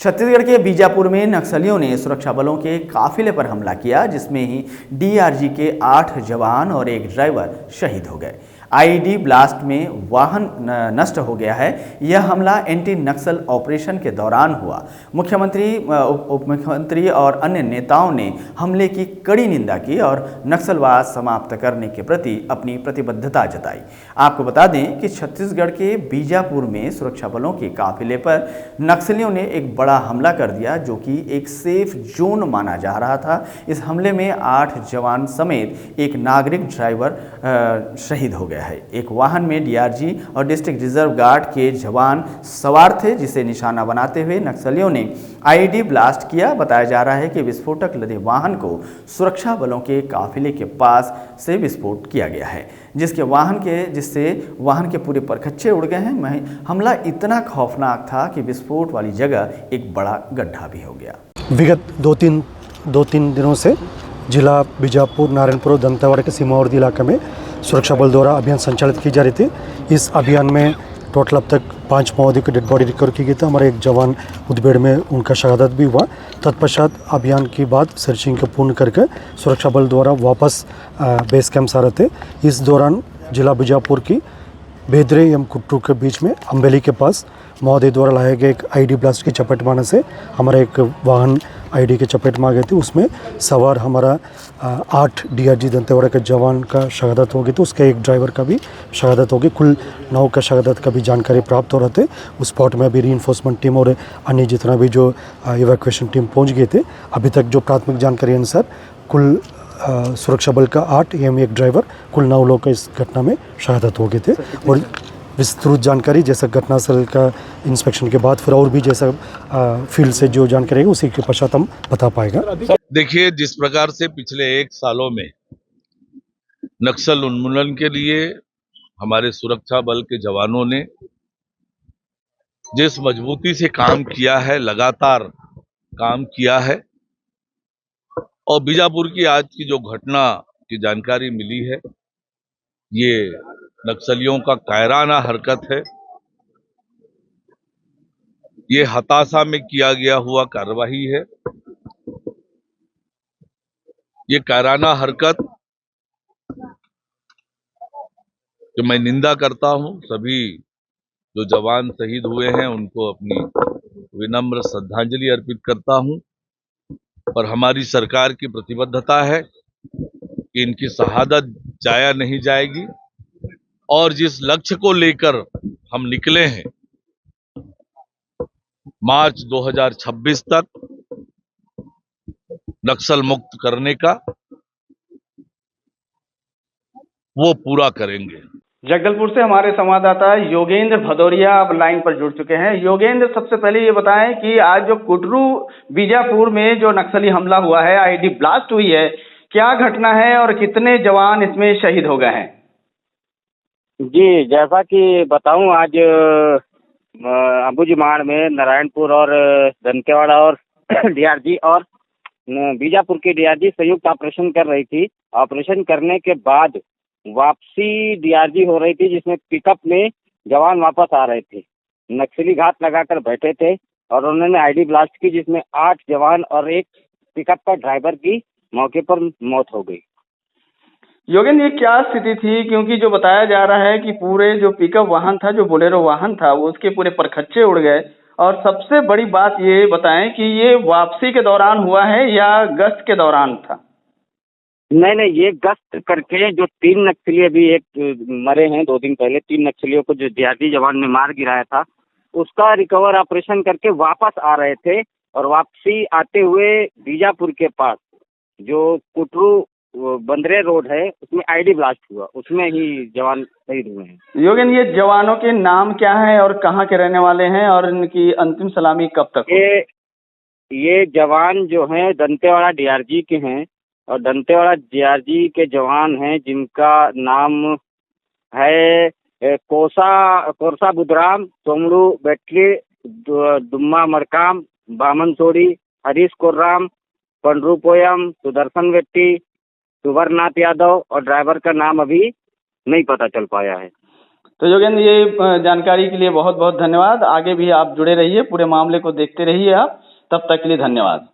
छत्तीसगढ़ के बीजापुर में नक्सलियों ने सुरक्षा बलों के काफिले पर हमला किया, जिसमें ही डीआरजी के 8 जवान और एक ड्राइवर शहीद हो गए। आईईडी ब्लास्ट में वाहन नष्ट हो गया है। यह हमला एंटी नक्सल ऑपरेशन के दौरान हुआ। मुख्यमंत्री, उप मुख्यमंत्री और अन्य नेताओं ने हमले की कड़ी निंदा की और नक्सलवाद समाप्त करने के प्रति अपनी प्रतिबद्धता जताई। आपको बता दें कि छत्तीसगढ़ के बीजापुर में सुरक्षा बलों के काफिले पर नक्सलियों ने एक बड़ा हमला कर दिया, जो कि एक सेफ जोन माना जा रहा था। इस हमले में 8 जवान समेत एक नागरिक ड्राइवर शहीद हो गया है। एक वाहन में डीआरजी और डिस्ट्रिक्ट रिजर्व गार्ड के जवान सवार थे, जिसे निशाना बनाते हुए नक्सलियों ने आईईडी ब्लास्ट किया। बताया जा रहा है कि विस्फोटक लदे वाहन को सुरक्षा बलों के काफिले के पास से विस्फोट किया गया है, जिससे वाहन के पूरे परखच्चे उड़ गए हैं। हमला इतना खौफनाक था कि विस्फोट वाली जगह एक बड़ा गड्ढा भी हो गया। विगत दो तीन दिनों से जिला बीजापुर, नारायणपुर और दंतेवाड़ा के सीमावर्ती इलाके में सुरक्षा बल द्वारा अभियान संचालित की जा रही थी। इस अभियान में टोटल अब तक 5 माओवादी की डेड बॉडी रिकवर की गई थी। हमारे एक जवान मुठभेड़ में उनका शहादत भी हुआ। तत्पश्चात अभियान के बाद सर्चिंग को पूर्ण करके सुरक्षा बल द्वारा वापस बेस कैंप आ रहे थे। इस दौरान जिला बीजापुर की बेदरे एवं कुट्टू के बीच में अम्बेली के पास माओवादी द्वारा लाए गए एक आईडी ब्लास्ट की चपेट में आने से हमारा एक वाहन आईडी के चपेट में आ गई थी। उसमें सवार हमारा 8 डीआरजी दंतेवाड़ा के जवान का शहादत हो गई, तो उसके एक ड्राइवर का भी शहादत हो गई। कुल 9 का शहादत का भी जानकारी प्राप्त हो रहे थे। उस स्पॉट में अभी रीइंफोर्समेंट टीम और अन्य जितना भी जो इवैक्यूएशन टीम पहुंच गए थे। अभी तक जो प्राथमिक जानकारी अनुसार कुल सुरक्षा बल का 8 एवं एक ड्राइवर, कुल 9 लोग का इस घटना में शहादत हो गए थे। और विस्तृत जानकारी जैसा घटनास्थल का इंस्पेक्शन के बाद फिर और भी जैसा फील्ड से जो जानकारी है उसी के पश्चात हम बता पाएगा। देखिए, जिस प्रकार से पिछले 1 सालों में नक्सल उन्मूलन के लिए हमारे सुरक्षा बल के जवानों ने जिस मजबूती से काम किया है, लगातार काम किया है, और बीजापुर की आज की जो घटना की जानकारी मिली है, ये नक्सलियों का कायराना हरकत है। ये हताशा में किया गया हुआ कार्रवाई है। ये कायराना हरकत जो मैं निंदा करता हूं, सभी जो जवान शहीद हुए हैं उनको अपनी विनम्र श्रद्धांजलि अर्पित करता हूं। पर हमारी सरकार की प्रतिबद्धता है कि इनकी शहादत जाया नहीं जाएगी, और जिस लक्ष्य को लेकर हम निकले हैं मार्च 2026 तक नक्सल मुक्त करने का, वो पूरा करेंगे। जगदलपुर से हमारे संवाददाता योगेंद्र भदौरिया अब लाइन पर जुड़ चुके हैं। योगेंद्र, सबसे पहले ये बताएं कि आज जो कुटरू बीजापुर में जो नक्सली हमला हुआ है, आईडी ब्लास्ट हुई है, क्या घटना है और कितने जवान इसमें शहीद हो गए हैं? जी, जैसा कि बताऊं, आज अंबुजीमाड़ में नारायणपुर और दंतेवाड़ा और डीआरजी और बीजापुर की डीआरजी संयुक्त ऑपरेशन कर रही थी। ऑपरेशन करने के बाद वापसी डीआरजी हो रही थी, जिसमें पिकअप में जवान वापस आ रहे थे। नक्सली घात लगाकर बैठे थे और उन्होंने आईडी ब्लास्ट की, जिसमें 8 जवान और एक पिकअप का ड्राइवर की मौके पर मौत हो गई। योगेंद्र, ये क्या स्थिति थी? क्योंकि जो बताया जा रहा है कि पूरे जो पिकअप वाहन था, जो बोलेरो वाहन था, वो उसके पूरे परखच्चे उड़ गए। और सबसे बड़ी बात ये बताएं कि ये वापसी के दौरान हुआ है या गश्त के दौरान था? नहीं, ये गश्त करके जो 3 नक्सली अभी एक मरे हैं 2 दिन पहले, 3 नक्सलियों को जो डीआरजी जवान ने मार गिराया था, उसका रिकवर ऑपरेशन करके वापस आ रहे थे। और वापसी आते हुए बीजापुर के पास जो कुटरू बंदरे रोड है, उसमें आईडी ब्लास्ट हुआ, उसमें ही जवान शहीद हुए हैं। योगेंद्र, ये जवानों के नाम क्या हैं और कहाँ के रहने वाले हैं और इनकी अंतिम सलामी कब तक होगी? ये जवान जो हैं दंतेवाड़ा डीआरजी के हैं, और दंतेवाड़ा डीआरजी के जवान हैं जिनका नाम है कोरसा बुधराम, सोमड़ू बेटली, दुम्मा मरकाम, बामन सोड़ी, हरीश कोर्राम, पंडरू पोयम, सुदर्शन वेट्टी, सुवरनाथ यादव, और ड्राइवर का नाम अभी नहीं पता चल पाया है। तो योगेंद्र, ये जानकारी के लिए बहुत बहुत धन्यवाद। आगे भी आप जुड़े रहिए, पूरे मामले को देखते रहिए आप। तब तक के लिए धन्यवाद।